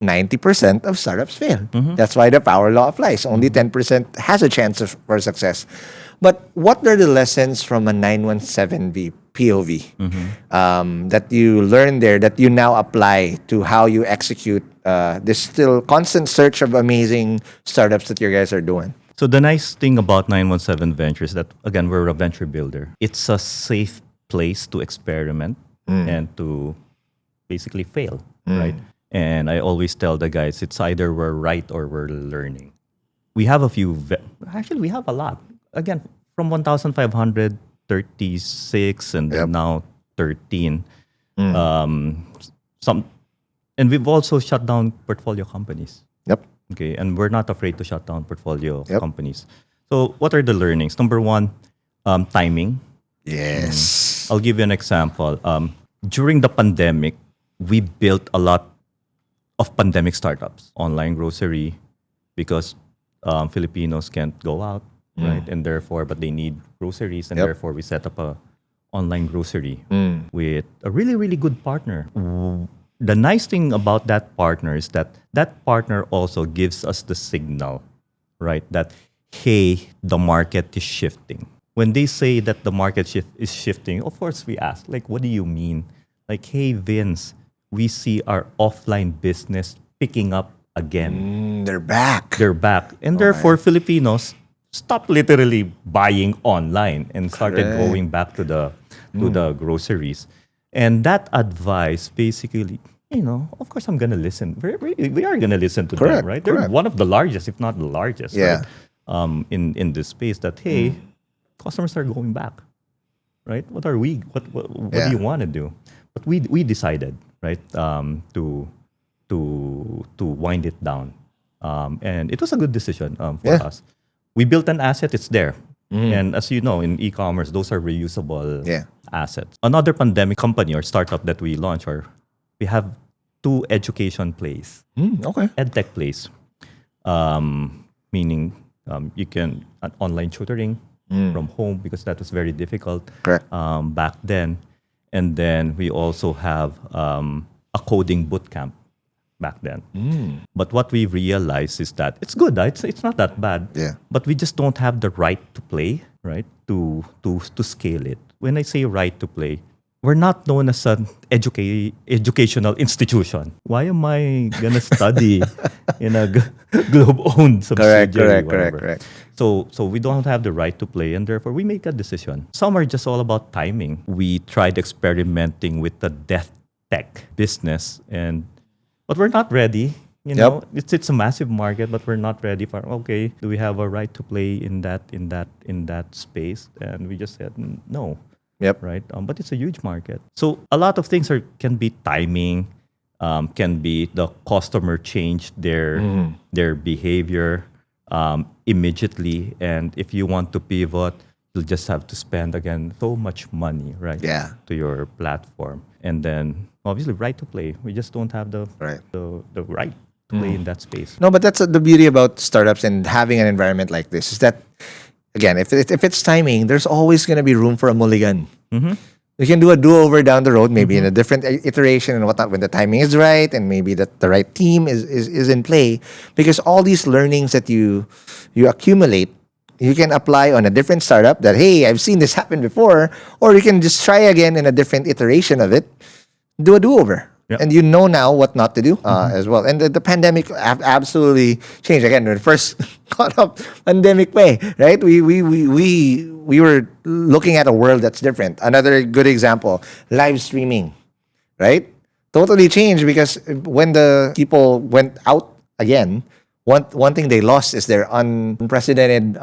90% of startups fail. That's why the power law applies. Only 10% has a chance for success. But what are the lessons from a 917V POV that you learn there that you now apply to how you execute this still constant search of amazing startups that you guys are doing? So the nice thing about 917 Ventures that, again, we're a venture builder. It's a safe place to experiment and to basically fail, right? And I always tell the guys, it's either we're right or we're learning. We have a few, actually we have a lot. Again, from 1,536 and then now 13. Some, and we've also shut down portfolio companies. Yep. Okay, and we're not afraid to shut down portfolio companies. So what are the learnings? Number one, timing. Yes. I'll give you an example. During the pandemic, we built a lot of pandemic startups, online grocery, because Filipinos can't go out, right? And therefore, but they need groceries, and therefore we set up a online grocery with a really, really good partner. The nice thing about that partner is that that partner also gives us the signal, right? That, hey, the market is shifting. When they say that the market is shifting, of course we ask, like, what do you mean? Like, hey, Vince, we see our offline business picking up again. They're back. They're back. And therefore, Filipinos stopped literally buying online and started going back to the groceries. And that advice basically, of course I'm going to listen. We are going to listen to them, right? They're one of the largest, if not the largest, right? In this space that, hey, customers are going back, right? What are we? What do you want to do? But we decided, right, to wind it down, and it was a good decision for us. We built an asset; it's there, and as you know, in e-commerce, those are reusable assets. Another pandemic company or startup that we launched, or we have 2 education plays, edtech plays, meaning you can online tutoring from home because that was very difficult back then. And then we also have a coding bootcamp back then. But what we realized is that it's good. It's not that bad. But we just don't have the right to play, right? To scale it. When I say right to play, we're not known as an educational institution. Why am I gonna study in a Globe-owned subsidiary? Correct. So we don't have the right to play, and therefore we make a decision. Some are just all about timing. We tried experimenting with the death tech business, but we're not ready. It's a massive market, but we're not ready for. Okay, do we have a right to play in that space? And we just said no. Right. But it's a huge market. So a lot of things can be timing, can be the customer change their behavior immediately, and if you want to pivot, you'll just have to spend again so much money, right? To your platform, and then obviously right to play. We just don't have the right to play in that space. No, but that's the beauty about startups and having an environment like this is that. Again, if it's timing, there's always going to be room for a mulligan. You can do a do-over down the road, maybe in a different iteration and whatnot, when the timing is right and maybe that the right team is in play. Because all these learnings that you accumulate, you can apply on a different startup that, hey, I've seen this happen before. Or you can just try again in a different iteration of it, do a do-over. And you know now what not to do as well. And the pandemic absolutely changed. Again, when it first caught up, pandemic way, right? We were looking at a world that's different. Another good example, live streaming, right? Totally changed because when the people went out again, one thing they lost is their unprecedented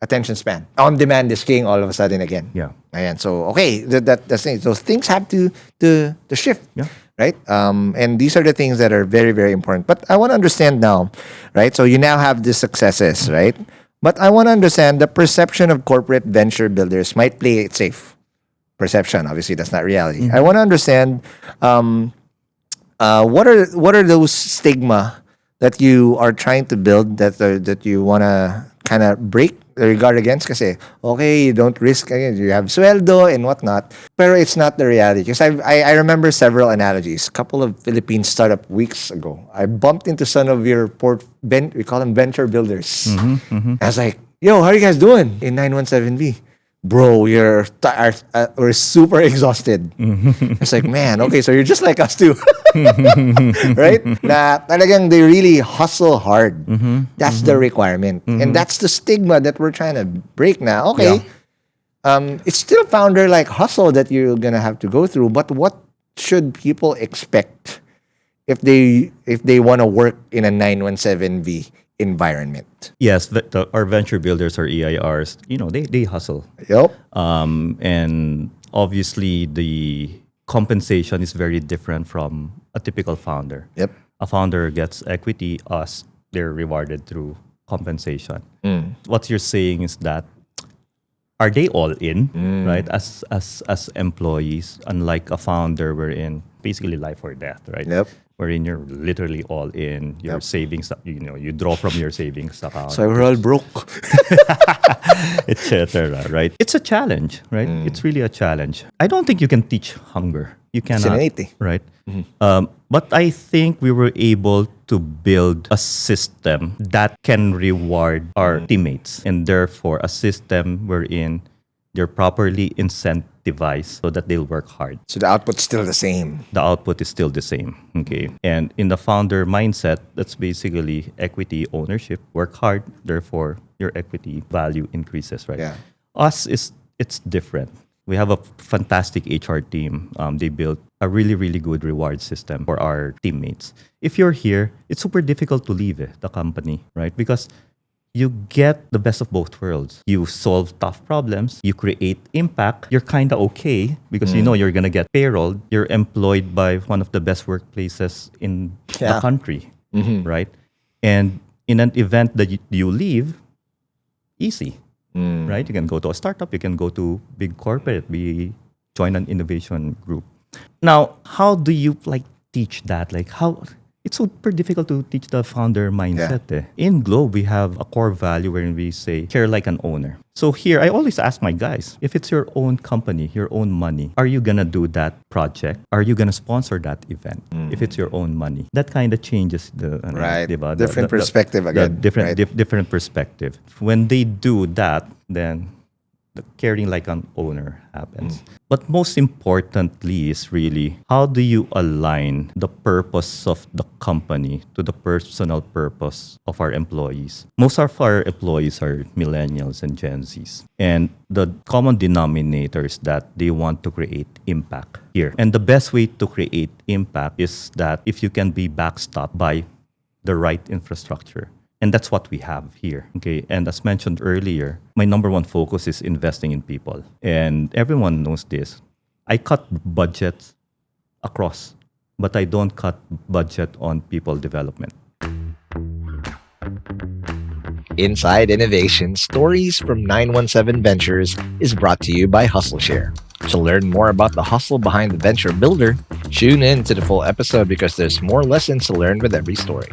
attention span. On demand is king all of a sudden again. And so, okay, that's it. So things have to shift. Right? And these are the things that are very, very important. But I want to understand now, right? So you now have the successes, right? But I want to understand the perception of corporate venture builders might play it safe. Perception, obviously, that's not reality. I want to understand what are those stigma that you are trying to build that you want to kind of break regard against kasi, okay, you don't risk, you have sweldo and whatnot. Pero it's not the reality. Because I remember several analogies. A couple of Philippine startup weeks ago, I bumped into some of your we call them venture builders. I was like, yo, how are you guys doing in 917V? Bro, we're super exhausted. It's like, man, okay, so you're just like us too. Right? Na talagang they really hustle hard. That's the requirement. And that's the stigma that we're trying to break now. Okay. It's still founder like hustle that you're going to have to go through, but what should people expect if they want to work in a 917V environment? Yes, our venture builders or EIRs, they hustle. Yep. And obviously the compensation is very different from a typical founder. Yep. A founder gets equity, they're rewarded through compensation. What you're saying is that are they all in, right? As employees, unlike a founder, we're in basically life or death, right? Yep. Wherein you're literally all in your savings, you draw from your savings account. So we're all broke. Etc. Right? It's a challenge, right? It's really a challenge. I don't think you can teach hunger. You cannot, right? But I think we were able to build a system that can reward our teammates, and therefore a system wherein they're properly incentivized so that they'll work hard. So the output's still the same. The output is still the same. Okay. And in the founder mindset, that's basically equity ownership. Work hard, therefore your equity value increases, right? Yeah. It's different. We have a fantastic HR team. They built a really, really good reward system for our teammates. If you're here, it's super difficult to leave the company, right? Because you get the best of both worlds. You solve tough problems. You create impact. You're kind of okay because you're going to get payrolled. You're employed by one of the best workplaces in the country, right? And in an event that you leave, easy, right? You can go to a startup. You can go to big corporate. Join an innovation group. Now, how do you teach that? It's super difficult to teach the founder mindset. In Globe, we have a core value wherein we say, care like an owner. So here, I always ask my guys, if it's your own company, your own money, are you going to do that project? Are you going to sponsor that event? If it's your own money. That kind of changes the... Right. Diba? Different perspective again. Different perspective. When they do that, then the caring like an owner happens. But most importantly is really, how do you align the purpose of the company to the personal purpose of our employees? Most of our employees are millennials and Gen Zs. And the common denominator is that they want to create impact here. And the best way to create impact is that if you can be backstopped by the right infrastructure. And that's what we have here. Okay. And as mentioned earlier, my number one focus is investing in people. And everyone knows this. I cut budgets across, but I don't cut budget on people development. Inside Innovation, Stories from 917Ventures is brought to you by HustleShare. To learn more about the hustle behind the venture builder, tune in to the full episode because there's more lessons to learn with every story.